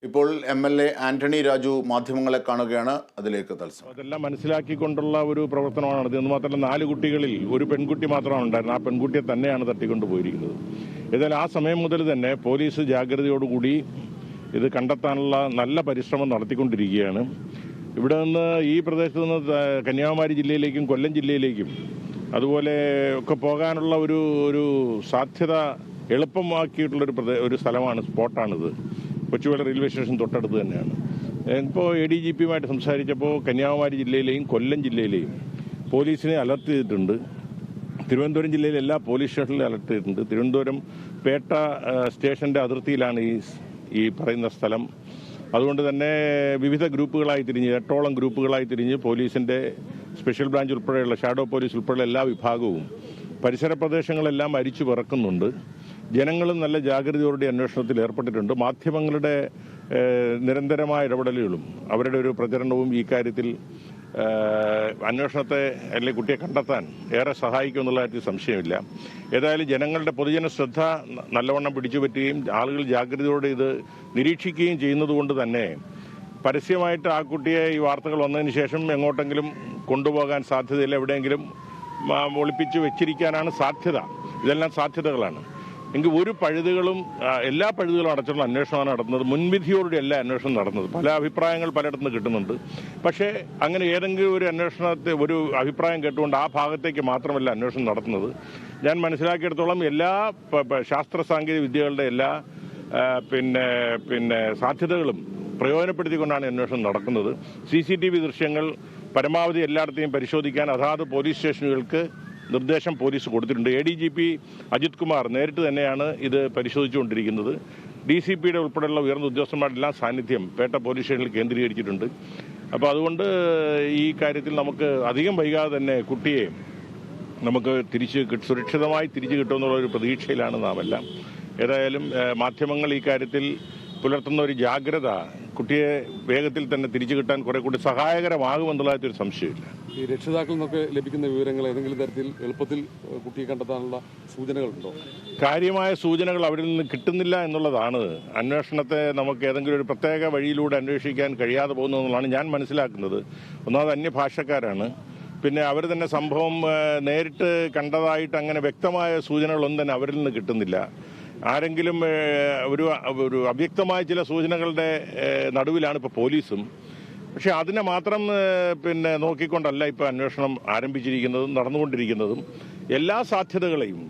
ഇപ്പോൾ MLA ആന്റണി രാജു മാധ്യമങ്ങളെ കാണുകയാണ്. അതിലേക്ക് തത്സമയം. അതെല്ലാം മനസ്സിലാക്കിക്കൊണ്ടുള്ള ഒരു പ്രവർത്തനമാണ് നടത്തിയത്. മാത്രമല്ല 4 കുട്ടികളിൽ ഒരു പെൺകുട്ടി മാത്രമാണ് ഉണ്ടായിരുന്നത്. ആ പെൺകുട്ടിയെ തന്നെയാണ് തട്ടിക്കൊണ്ട് പോയിരിക്കുന്നത്. ഏതായാലും ആ സമയം മുതൽ തന്നെ പോലീസ് ജാഗ്രതയോടുകൂടി ഇത് കണ്ടെത്താനുള്ള നല്ല പരിശ്രമം നടത്തിക്കൊണ്ടിരിക്കുകയാണ്. ഇവിടെ നിന്ന് ഈ പ്രദേശത്ത് നിന്ന് കന്യാകുമാരി ജില്ലയിലേക്കും കൊല്ലം ജില്ലയിലേക്കും അതുപോലെ ഒക്കെ പോകാനുള്ള ഒരു സാധ്യത എളുപ്പമാക്കിയിട്ടുള്ളൊരു ഒരു സ്ഥലമാണ്, സ്പോട്ടാണിത്. കൊച്ചുവേള റെയിൽവേ സ്റ്റേഷൻ തൊട്ടടുത്ത് തന്നെയാണ്. ഇപ്പോൾ ADGPയുമായിട്ട് സംസാരിച്ചപ്പോൾ കന്യാകുമാരി ജില്ലയിലെയും കൊല്ലം ജില്ലയിലെയും പോലീസിനെ അലർട്ട് ചെയ്തിട്ടുണ്ട്. തിരുവനന്തപുരം ജില്ലയിലെ എല്ലാ പോലീസ് സ്റ്റേഷനിലും അലർട്ട് ചെയ്തിട്ടുണ്ട്. തിരുവനന്തപുരം പേട്ട സ്റ്റേഷൻ്റെ അതിർത്തിയിലാണ് ഈ പറയുന്ന സ്ഥലം. അതുകൊണ്ട് തന്നെ വിവിധ ഗ്രൂപ്പുകളായി തിരിഞ്ഞ് 8ഓളം ഗ്രൂപ്പുകളായി തിരിഞ്ഞ് പോലീസിൻ്റെ സ്പെഷ്യൽ ബ്രാഞ്ച് ഉൾപ്പെടെയുള്ള ഷാഡോ പോലീസ് ഉൾപ്പെടെയുള്ള എല്ലാ വിഭാഗവും പരിസര പ്രദേശങ്ങളെല്ലാം അരിച്ചു പറക്കുന്നുണ്ട്. ജനങ്ങളും നല്ല ജാഗ്രതയോടെ അന്വേഷണത്തിൽ ഏർപ്പെട്ടിട്ടുണ്ട്. മാധ്യമങ്ങളുടെ നിരന്തരമായ ഇടപെടലുകളും അവരുടെ ഒരു പ്രചരണവും ഈ കാര്യത്തിൽ അന്വേഷണത്തെ അല്ലെങ്കിൽ കുട്ടിയെ കണ്ടെത്താൻ ഏറെ സഹായിക്കുമെന്നുള്ള കാര്യത്തിൽ സംശയമില്ല. ഏതായാലും ജനങ്ങളുടെ പൊതുജന ശ്രദ്ധ നല്ലവണ്ണം പിടിച്ചുപറ്റുകയും ആളുകൾ ജാഗ്രതയോടെ ഇത് നിരീക്ഷിക്കുകയും ചെയ്യുന്നതുകൊണ്ട് തന്നെ പരസ്യമായിട്ട് ആ കുട്ടിയെ ഈ വാർത്തകൾ വന്നതിന് ശേഷം എങ്ങോട്ടെങ്കിലും കൊണ്ടുപോകാൻ സാധ്യതയില്ല, എവിടെയെങ്കിലും ഒളിപ്പിച്ച് വെച്ചിരിക്കാനാണ് സാധ്യത. ഇതെല്ലാം സാധ്യതകളാണ്. എങ്കിൽ എല്ലാ പഴുതുകളും അടച്ചുള്ള അന്വേഷണമാണ് നടത്തുന്നത്. മുൻവിധിയോടെ എല്ലാ അന്വേഷണം നടന്നത്. പല അഭിപ്രായങ്ങൾ പലയിടത്തുനിന്ന് കിട്ടുന്നുണ്ട്. പക്ഷേ അങ്ങനെ ഏതെങ്കിലും ഒരു ഒരു അഭിപ്രായം കേട്ടുകൊണ്ട് ആ ഭാഗത്തേക്ക് മാത്രമല്ല അന്വേഷണം നടത്തുന്നത്. ഞാൻ മനസ്സിലാക്കിയെടുത്തോളം എല്ലാ ശാസ്ത്ര സാങ്കേതിക വിദ്യകളുടെ എല്ലാ സാധ്യതകളും പ്രയോജനപ്പെടുത്തിക്കൊണ്ടാണ് അന്വേഷണം നടക്കുന്നത്. CCTV ദൃശ്യങ്ങൾ പരമാവധി എല്ലായിടത്തെയും പരിശോധിക്കാൻ അതാത് പോലീസ് സ്റ്റേഷനുകൾക്ക് നിർദ്ദേശം പോലീസ് കൊടുത്തിട്ടുണ്ട്. ADGP അജിത് കുമാർ നേരിട്ട് തന്നെയാണ് ഇത് പരിശോധിച്ചുകൊണ്ടിരിക്കുന്നത്. DCPയുടെ ഉൾപ്പെടെയുള്ള ഉയർന്ന ഉദ്യോഗസ്ഥന്മാരുടെ എല്ലാ സാന്നിധ്യം പേട്ട പോലീസ് സ്റ്റേഷനിൽ കേന്ദ്രീകരിച്ചിട്ടുണ്ട്. അപ്പോൾ അതുകൊണ്ട് ഈ കാര്യത്തിൽ നമുക്ക് അധികം വൈകാതെ തന്നെ കുട്ടിയെ നമുക്ക് സുരക്ഷിതമായി തിരിച്ചു കിട്ടുമെന്നുള്ളൊരു പ്രതീക്ഷയിലാണ് നാമെല്ലാം. ഏതായാലും മാധ്യമങ്ങൾ ഈ കാര്യത്തിൽ പുലർത്തുന്ന ഒരു ജാഗ്രത കുട്ടിയെ വേഗത്തിൽ തന്നെ തിരിച്ചു കിട്ടാൻ കുറെ കൂടി സഹായകരമാകുമെന്നുള്ളതൊരു സംശയമില്ല. ഈ രക്ഷിതാക്കളിൽ നിന്നൊക്കെ ലഭിക്കുന്ന വിവരങ്ങൾ ഏതെങ്കിലും തരത്തിൽ എളുപ്പത്തിൽ കുട്ടിയെ കണ്ടെത്താനുള്ള സൂചനകളുണ്ടോ? കാര്യമായ സൂചനകൾ അവരിൽ നിന്ന് കിട്ടുന്നില്ല എന്നുള്ളതാണ് അന്വേഷണത്തെ നമുക്ക് ഏതെങ്കിലും ഒരു പ്രത്യേക വഴിയിലൂടെ അന്വേഷിക്കാൻ കഴിയാതെ പോകുന്നതെന്നുള്ളതാണ് ഞാൻ മനസ്സിലാക്കുന്നത്. ഒന്നാമത് അന്യഭാഷക്കാരാണ്. പിന്നെ അവർ തന്നെ സംഭവം നേരിട്ട് കണ്ടതായിട്ട് അങ്ങനെ വ്യക്തമായ സൂചനകളൊന്നും തന്നെ അവരിൽ നിന്ന് കിട്ടുന്നില്ല. ആരെങ്കിലും ഒരു അവ്യക്തമായ ചില സൂചനകളുടെ നടുവിലാണ് ഇപ്പോൾ പോലീസും. പക്ഷെ അതിനെ മാത്രം നോക്കിക്കൊണ്ടല്ല ഇപ്പോൾ അന്വേഷണം ആരംഭിച്ചിരിക്കുന്നതും നടന്നുകൊണ്ടിരിക്കുന്നതും. എല്ലാ സാധ്യതകളെയും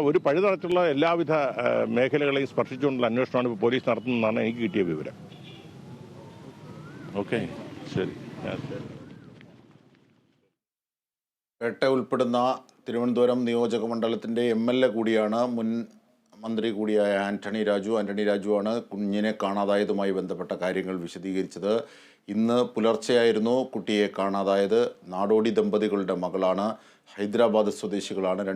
ഒരു പഴുതടച്ചുള്ള എല്ലാവിധ മേഖലകളെയും സ്പർശിച്ചുകൊണ്ടുള്ള അന്വേഷണമാണ് ഇപ്പോൾ പോലീസ് നടത്തുന്നതെന്നാണ് എനിക്ക് കിട്ടിയ വിവരം. ഓക്കെ, ശരി. പേട്ട ഉൾപ്പെടുന്ന തിരുവനന്തപുരം നിയോജക മണ്ഡലത്തിൻ്റെ MLA കൂടിയാണ് മുൻ മന്ത്രി കൂടിയായ ആന്റണി രാജുവാണ് കുഞ്ഞിനെ കാണാതായതുമായി ബന്ധപ്പെട്ട കാര്യങ്ങൾ വിശദീകരിച്ചത്. ഇന്ന് പുലർച്ചെയായിരുന്നു കുട്ടിയെ കാണാതായത്. നാടോടി ദമ്പതികളുടെ മകളാണ്. ഹൈദരാബാദ് സ്വദേശികളാണ്.